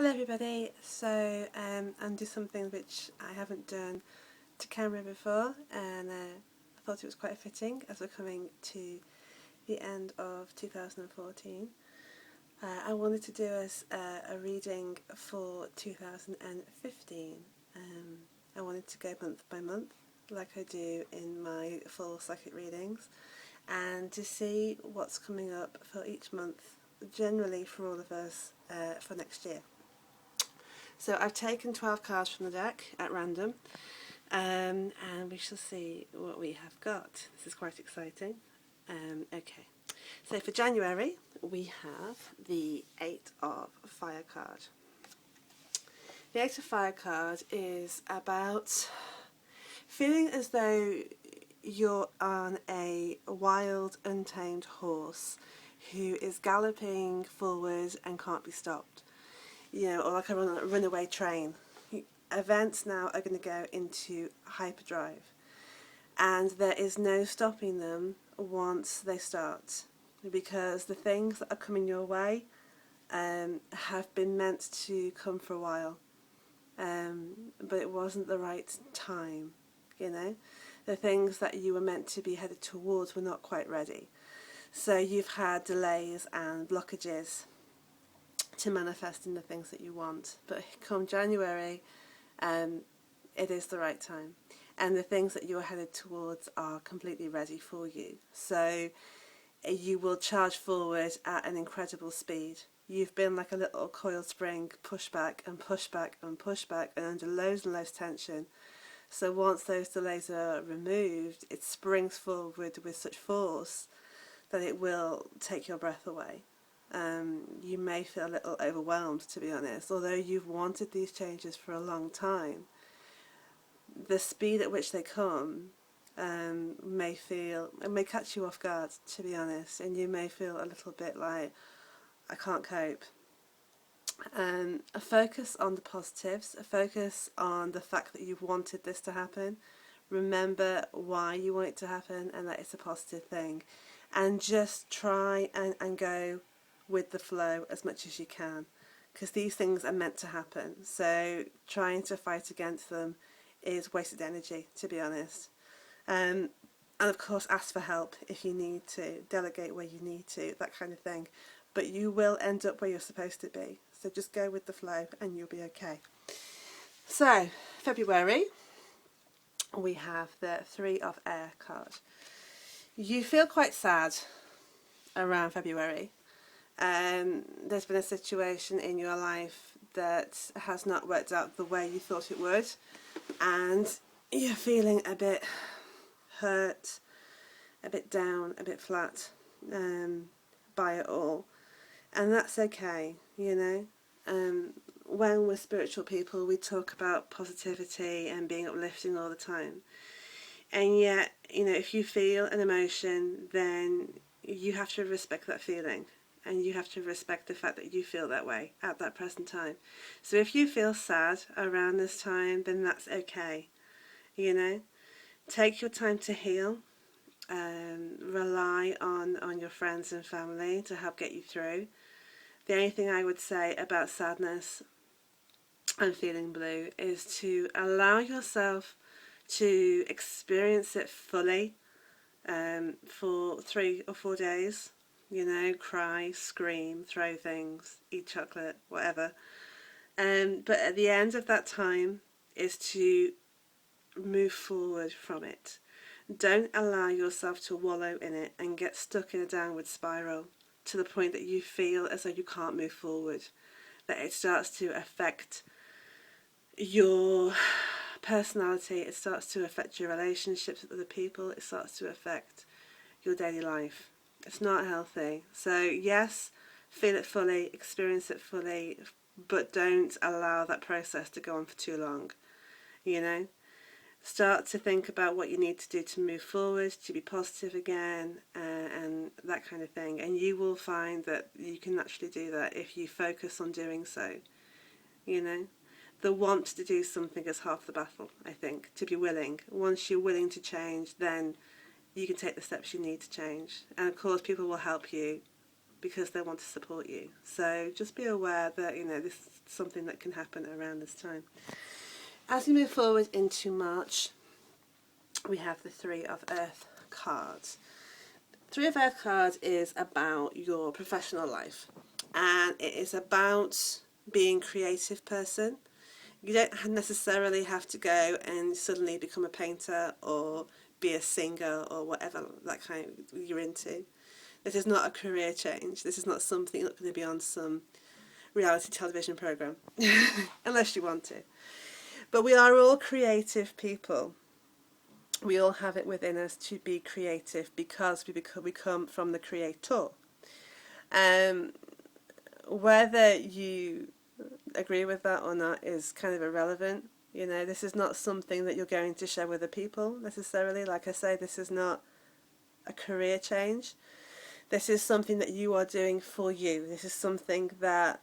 Hello everybody, so I'm doing something which I haven't done to camera before, and I thought it was quite fitting as we're coming to the end of 2014. I wanted to do a reading for 2015. I wanted to go month by month like I do in my full psychic readings, and to see what's coming up for each month, generally for all of us, for next year. So I've taken 12 cards from the deck at random, and we shall see what we have got. This is quite exciting. Okay, so for January we have the Eight of Fire card. The Eight of Fire card is about feeling as though you're on a wild, untamed horse who is galloping forward and can't be stopped. You know, or like a runaway train. Events now are going to go into hyperdrive, and there is no stopping them once they start, because the things that are coming your way have been meant to come for a while, but it wasn't the right time. You know, the things that you were meant to be headed towards were not quite ready, so you've had delays and blockages to manifesting the things that you want. But come January, it is the right time, and the things that you're headed towards are completely ready for you. So you will charge forward at an incredible speed. You've been like a little coiled spring, push back and push back and push back, and under loads and loads of tension. So once those delays are removed, it springs forward with such force that it will take your breath away. You may feel a little overwhelmed, to be honest, although you've wanted these changes for a long time. The speed at which they come may catch you off guard, to be honest, and you may feel a little bit like, I can't cope. A focus on the positives, a focus on the fact that you've wanted this to happen. Remember why you want it to happen and that it's a positive thing, and just try and go with the flow as much as you can, because these things are meant to happen. So trying to fight against them is wasted energy, to be honest. And of course ask for help if you need to, delegate where you need to, that kind of thing. But you will end up where you're supposed to be, so just go with the flow and you'll be okay. So February, we have the Three of Air card. You feel quite sad around February. There's been a situation in your life that has not worked out the way you thought it would, and you're feeling a bit hurt, a bit down, a bit flat by it all, and that's okay. You know, when we're spiritual people, we talk about positivity and being uplifting all the time, and yet, you know, if you feel an emotion, then you have to respect that feeling. And you have to respect the fact that you feel that way at that present time. So if you feel sad around this time, then that's okay. You know, take your time to heal. Rely on your friends and family to help get you through. The only thing I would say about sadness and feeling blue is to allow yourself to experience it fully for 3 or 4 days. You know, cry, scream, throw things, eat chocolate, whatever. But at the end of that time is to move forward from it. Don't allow yourself to wallow in it and get stuck in a downward spiral to the point that you feel as though you can't move forward, that it starts to affect your personality, it starts to affect your relationships with other people, it starts to affect your daily life. It's not healthy. So yes, feel it fully, experience it fully, but don't allow that process to go on for too long. You know, start to think about what you need to do to move forward, to be positive again, and that kind of thing. And you will find that you can naturally do that if you focus on doing so. You know, the want to do something is half the battle, I think, to be willing. Once you're willing to change, then you can take the steps you need to change. And of course people will help you because they want to support you. So just be aware that, this is something that can happen around this time. As we move forward into March, we have the Three of Earth cards. Three of Earth cards is about your professional life, and it is about being a creative person. You don't necessarily have to go and suddenly become a painter or be a singer or whatever that kind of you're into. This is not a career change. This is not something you're not going to be on some reality television program, unless you want to. But we are all creative people. We all have it within us to be creative because we come from the Creator. Whether you agree with that or not is kind of irrelevant. This is not something that you're going to share with other people necessarily. Like I say, this is not a career change. This is something that you are doing for you. This is something that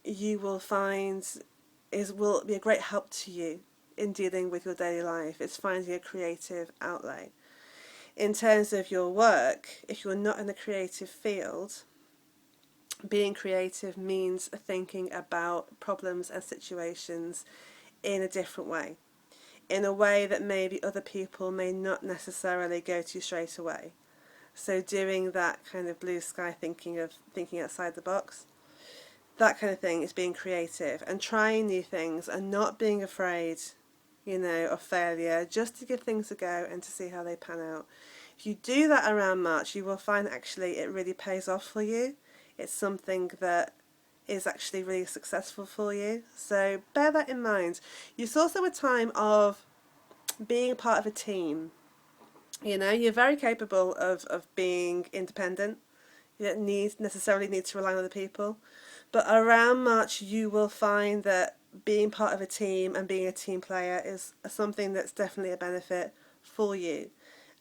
you will find will be a great help to you in dealing with your daily life. It's finding a creative outlet. In terms of your work, if you're not in the creative field, being creative means thinking about problems and situations in a different way, in a way that maybe other people may not necessarily go to straight away. So doing that kind of blue sky thinking outside the box, that kind of thing is being creative and trying new things and not being afraid, of failure, just to give things a go and to see how they pan out. If you do that around March, you will find actually it really pays off for you. It's something that is actually really successful for you. So bear that in mind. It's also a time of being a part of a team. You're very capable of being independent. You don't necessarily need to rely on other people. But around March, you will find that being part of a team and being a team player is something that's definitely a benefit for you.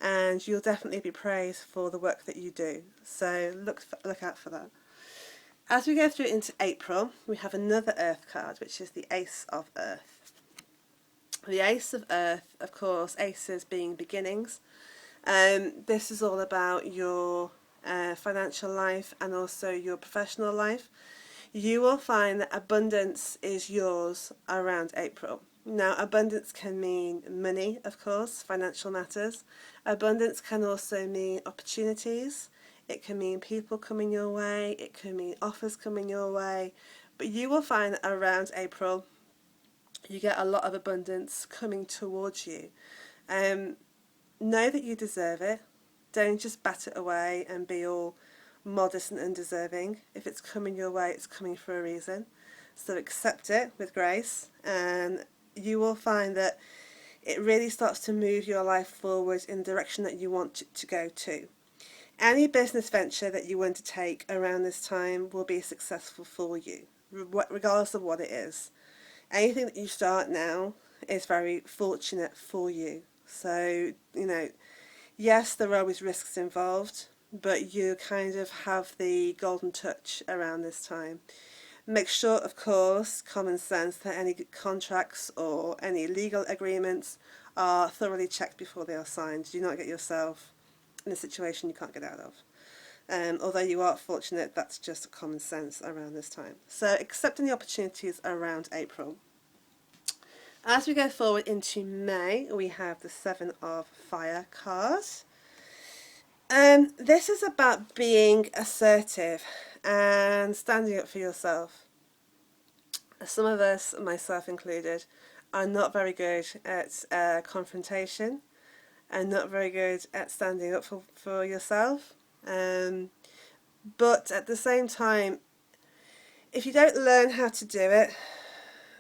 And you'll definitely be praised for the work that you do. So look out for that. As we go through into April, we have another Earth card, which is the Ace of Earth. The Ace of Earth, of course, aces being beginnings. This is all about your financial life and also your professional life. You will find that abundance is yours around April. Now, abundance can mean money, of course, financial matters. Abundance can also mean opportunities. It can mean people coming your way. It can mean offers coming your way. But you will find that around April, you get a lot of abundance coming towards you. Know that you deserve it. Don't just bat it away and be all modest and undeserving. If it's coming your way, it's coming for a reason. So accept it with grace, and you will find that it really starts to move your life forward in the direction that you want to go to. Any business venture that you undertake around this time will be successful for you, regardless of what it is. Anything that you start now is very fortunate for you. So, yes, there are always risks involved, but you kind of have the golden touch around this time. Make sure, of course, common sense, that any contracts or any legal agreements are thoroughly checked before they are signed. Do not get yourself in a situation you can't get out of. Although you are fortunate, that's just common sense around this time. So accepting the opportunities around April. As we go forward into May, we have the Seven of Fire card. This is about being assertive and standing up for yourself. Some of us, myself included, are not very good at confrontation and not very good at standing up for yourself. But at the same time, if you don't learn how to do it,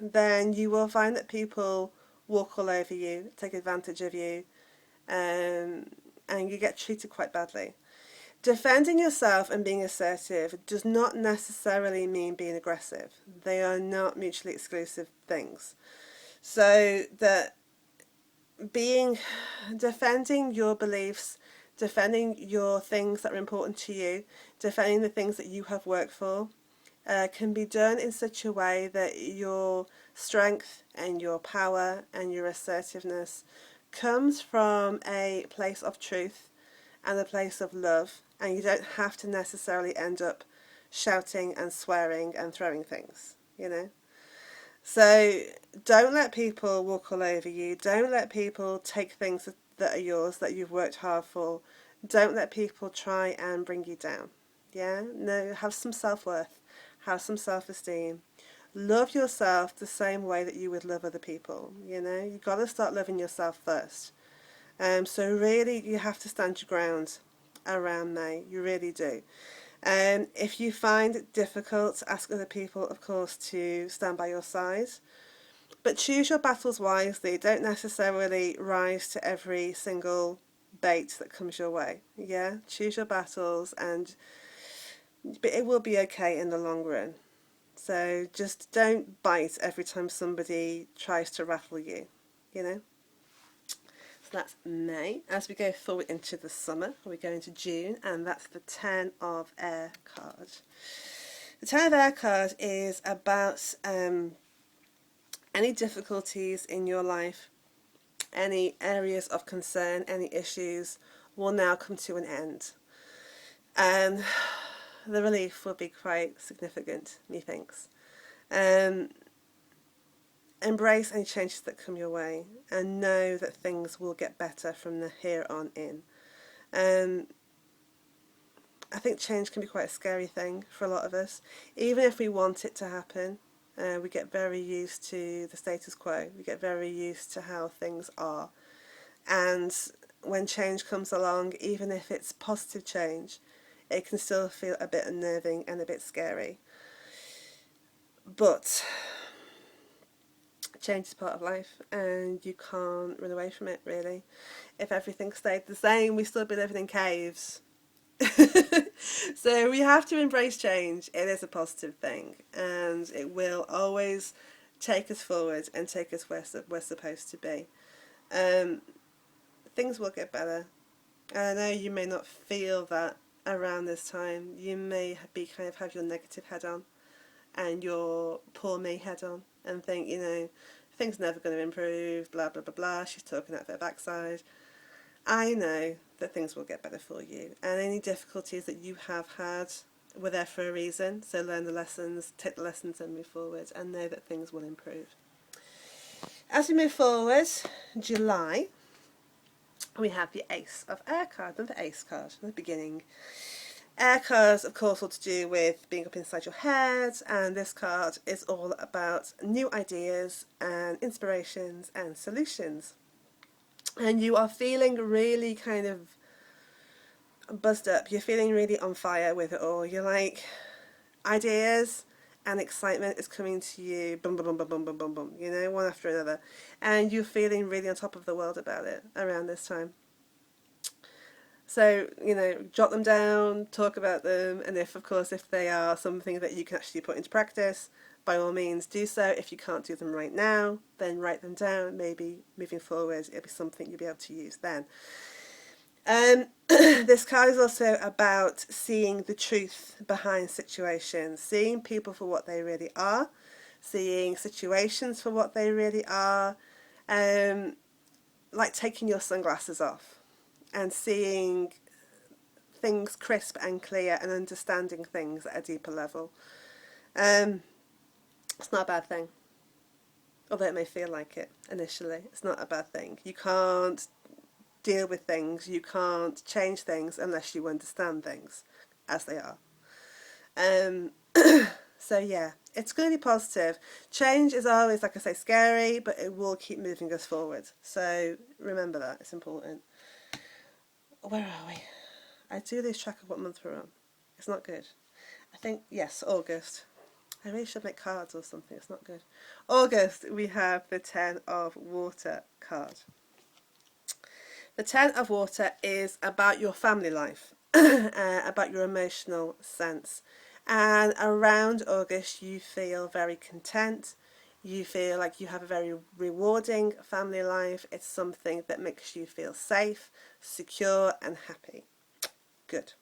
then you will find that people walk all over you, take advantage of you, and you get treated quite badly. Defending yourself and being assertive does not necessarily mean being aggressive. They are not mutually exclusive things. So that defending your beliefs, defending your things that are important to you, defending the things that you have worked for, can be done in such a way that your strength and your power and your assertiveness comes from a place of truth and a place of love and you don't have to necessarily end up shouting and swearing and throwing things, you know. So don't let people walk all over you. Don't let people take things that are yours, that you've worked hard for. Don't let people try and bring you down. Yeah? No, have some self-worth. Have some self-esteem. Love yourself the same way that you would love other people. You know, you've got to start loving yourself first. So really, you have to stand your ground around May. You really do. If you find it difficult, ask other people, of course, to stand by your side. But choose your battles wisely. Don't necessarily rise to every single bait that comes your way. Yeah, choose your battles, but it will be okay in the long run. So just don't bite every time somebody tries to rattle you, you know. So that's May. As we go forward into the summer, we go into June, and that's the Ten of Air card. The Ten of Air card is about any difficulties in your life, any areas of concern, any issues will now come to an end. And the relief will be quite significant, methinks. Embrace any changes that come your way and know that things will get better from the here on in. I think change can be quite a scary thing for a lot of us. Even if we want it to happen, we get very used to the status quo. We get very used to how things are. And when change comes along, even if it's positive change, it can still feel a bit unnerving and a bit scary. But change is part of life and you can't run away from it, really. If everything stayed the same, we'd still be living in caves. So we have to embrace change. It is a positive thing and it will always take us forward and take us where we're supposed to be. Things will get better. I know you may not feel that around this time. You may be have your negative head on and your poor me head on and think, you know, things never going to improve, blah blah blah blah, she's talking out of her backside. I know that things will get better for you, and any difficulties that you have had were there for a reason. So learn the lessons, take the lessons and move forward, and know that things will improve. As we move forward, July, we have the Ace of Air card, and the Ace card at the beginning. Air cards, of course, all to do with being up inside your head, and this card is all about new ideas and inspirations and solutions. And you are feeling really kind of buzzed up. You're feeling really on fire with it all. You're like, ideas and excitement is coming to you, boom, boom, boom, boom, boom, boom, boom, boom, you know, one after another. And you're feeling really on top of the world about it around this time. So, you know, jot them down, talk about them, and if they are something that you can actually put into practice, by all means do so. If you can't do them right now, then write them down. Maybe moving forward, it'll be something you'll be able to use then. This card is also about seeing the truth behind situations, seeing people for what they really are, seeing situations for what they really are, like taking your sunglasses off and seeing things crisp and clear and understanding things at a deeper level. It's not a bad thing, although it may feel like it initially. It's not a bad thing. You can't deal with things, you can't change things unless you understand things as they are. So yeah, it's going to be positive. Change is always, like I say, scary, but it will keep moving us forward. So remember that, it's important. Where are we? I do lose track of what month we're on. It's not good. I think, yes, August. I really should make cards or something, it's not good. August, we have the Ten of Water card. The Ten of Water is about your family life, about your emotional sense. And around August, you feel very content. You feel like you have a very rewarding family life. It's something that makes you feel safe, secure and happy. Good.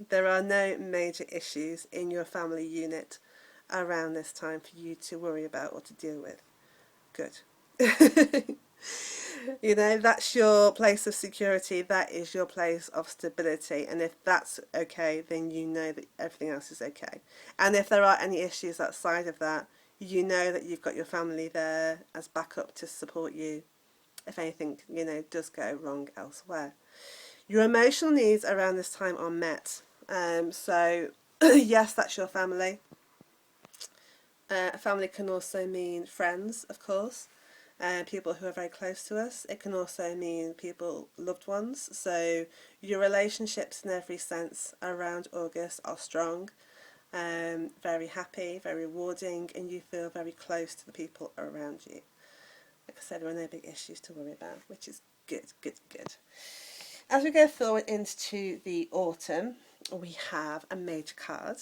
There are no major issues in your family unit around this time for you to worry about or to deal with. Good. You know, that's your place of security, that is your place of stability. And if that's okay, then you know that everything else is okay. And if there are any issues outside of that, you know that you've got your family there as backup to support you if anything, you know, does go wrong elsewhere. Your emotional needs around this time are met. So, yes, that's your family. Family can also mean friends, of course, people who are very close to us. It can also mean people, loved ones. So your relationships in every sense around August are strong, very happy, very rewarding, and you feel very close to the people around you. Like I said, there are no big issues to worry about, which is good, good, good. As we go forward into the autumn, we have a major card,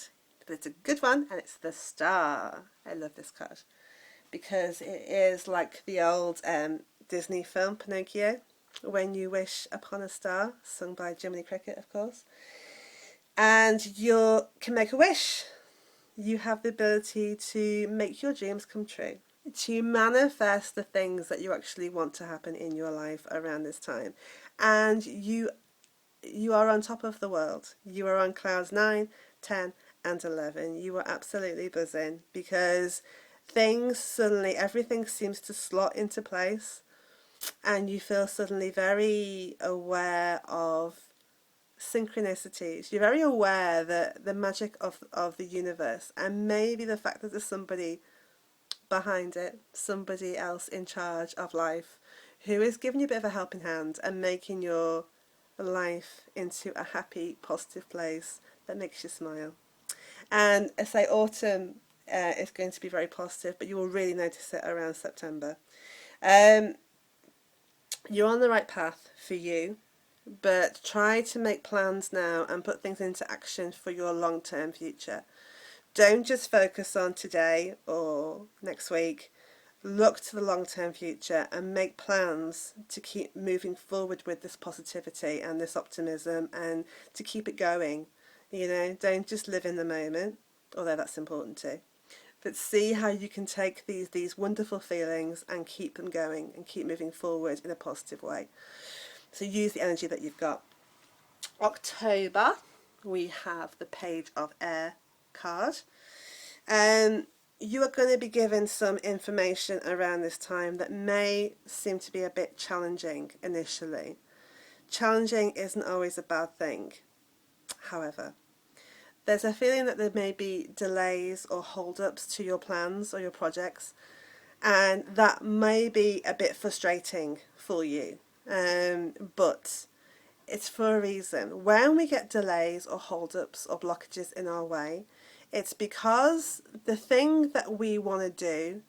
but it's a good one, and it's the Star. I love this card because it is like the old Disney film Pinocchio, When You Wish Upon a Star, sung by Jiminy Cricket, of course. And you can make a wish. You have the ability to make your dreams come true, to manifest the things that you actually want to happen in your life around this time. And you are on top of the world. You are on clouds 9, 10 and 11. You are absolutely buzzing because things suddenly, everything seems to slot into place and you feel suddenly very aware of synchronicities. You're very aware that the magic of the universe and maybe the fact that there's somebody behind it, somebody else in charge of life who is giving you a bit of a helping hand and making your life into a happy, positive place that makes you smile. And I say autumn is going to be very positive, but you will really notice it around September. Um, you're on the right path for you, but try to make plans now and put things into action for your long-term future. Don't just focus on today or next week. Look to the long-term future and make plans to keep moving forward with this positivity and this optimism and to keep it going. You know, don't just live in the moment, although that's important too. But see how you can take these wonderful feelings and keep them going and keep moving forward in a positive way. So use the energy that you've got. October, we have the Page of Air card. You are going to be given some information around this time that may seem to be a bit challenging initially. Challenging isn't always a bad thing. However, there's a feeling that there may be delays or hold-ups to your plans or your projects, and that may be a bit frustrating for you. But it's for a reason. When we get delays or hold-ups or blockages in our way, it's because the thing that we want to do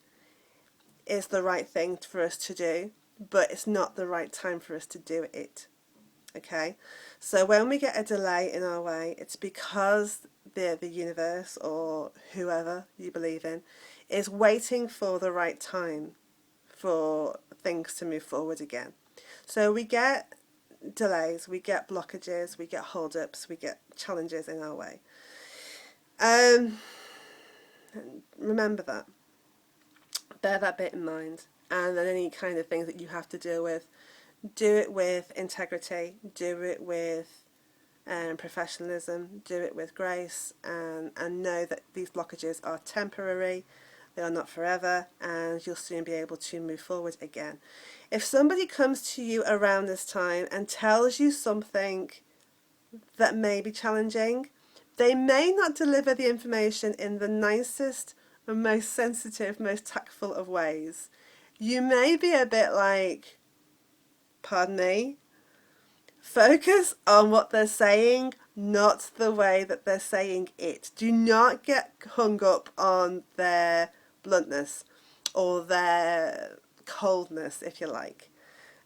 is the right thing for us to do, but it's not the right time for us to do it. Okay? So when we get a delay in our way, it's because the universe or whoever you believe in is waiting for the right time for things to move forward again. So we get delays, we get blockages, we get hold-ups, we get challenges in our way. Remember that. Bear that bit in mind. And then any kind of things that you have to deal with, do it with integrity, do it with professionalism, do it with grace, and know that these blockages are temporary, they are not forever, and you'll soon be able to move forward again. If somebody comes to you around this time and tells you something that may be challenging, they may not deliver the information in the nicest and most sensitive, most tactful of ways. You may be a bit like, pardon me? Focus on what they're saying, not the way that they're saying it. Do not get hung up on their bluntness or their coldness, if you like.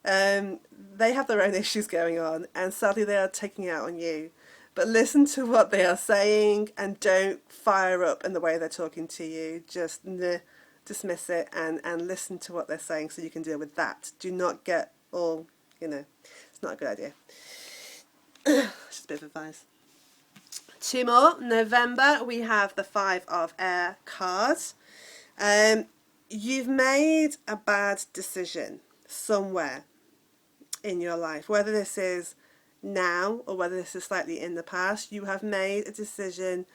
They have their own issues going on, and sadly they are taking it out on you. But listen to what they are saying and don't fire up in the way they're talking to you. Just dismiss it and listen to what they're saying so you can deal with that. Do not get all, it's not a good idea. Just a bit of advice. Two more. November, we have the Five of Air card. You've made a bad decision. somewhere in your life, whether this is now or whether this is slightly in the past. You have made a decision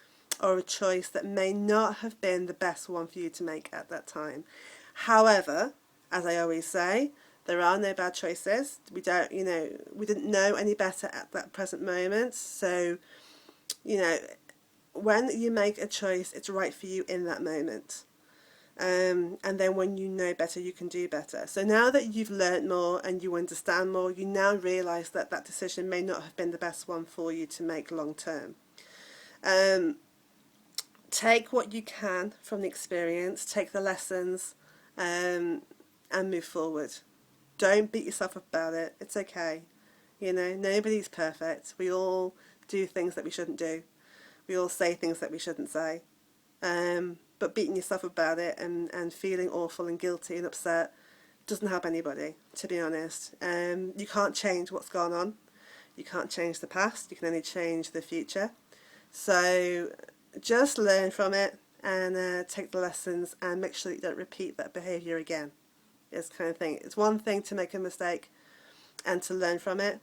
or a choice that may not have been the best one for you to make at that time. However, as I always say, there are no bad choices. We didn't know any better at that present moment. So, when you make a choice, it's right for you in that moment. And then when you know better, you can do better. So now that you've learnt more and you understand more, you now realise that that decision may not have been the best one for you to make long term. Take what you can from the experience, take the lessons, and move forward. Don't beat yourself up about it. It's okay. Nobody's perfect. We all do things that we shouldn't do. We all say things that we shouldn't say. But beating yourself up about it and feeling awful and guilty and upset doesn't help anybody, to be honest. You can't change what's gone on. You can't change the past. You can only change the future. So just learn from it and take the lessons and make sure that you don't repeat that behaviour again. It's kind of thing. It's one thing to make a mistake and to learn from it,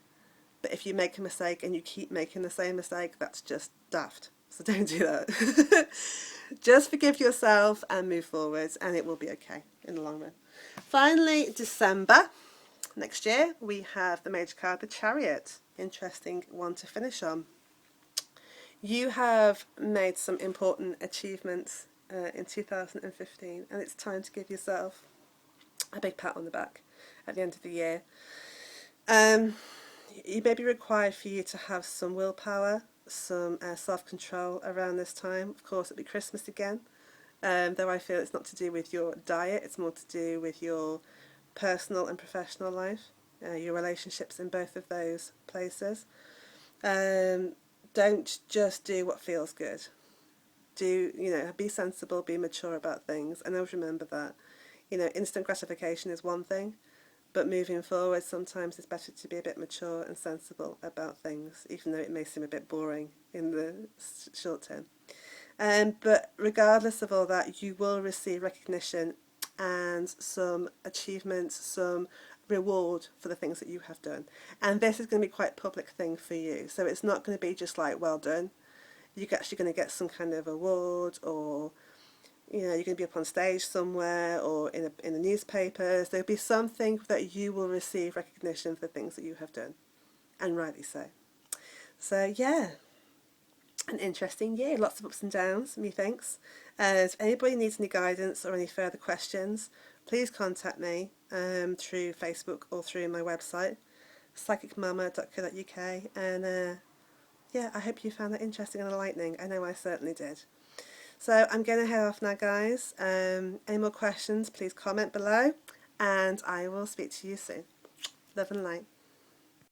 but if you make a mistake and you keep making the same mistake, that's just daft. So don't do that. Just forgive yourself and move forwards, and it will be okay in the long run. Finally, December next year, we have the major card, the Chariot. Interesting one to finish on. You have made some important achievements in 2015, and it's time to give yourself a big pat on the back at the end of the year. It may be required for you to have some willpower, some self-control around this time. Of course, it'll be Christmas again, though I feel it's not to do with your diet, it's more to do with your personal and professional life, your relationships in both of those places. Don't just do what feels good. Be sensible, be mature about things, and always remember that, instant gratification is one thing, but moving forward, sometimes it's better to be a bit mature and sensible about things, even though it may seem a bit boring in the short term. But regardless of all that, you will receive recognition and some achievements, some reward for the things that you have done. And this is going to be quite a public thing for you. So it's not going to be just like, well done. You're actually going to get some kind of award, or you're going to be up on stage somewhere or in the newspapers. There'll be something that you will receive recognition for the things that you have done, and rightly so. So yeah, an interesting year, lots of ups and downs, methinks. If anybody needs any guidance or any further questions, please contact me through Facebook or through my website, psychicmama.co.uk, and I hope you found that interesting and enlightening. I know I certainly did. So I'm going to head off now, guys. Any more questions, please comment below, and I will speak to you soon. Love and light.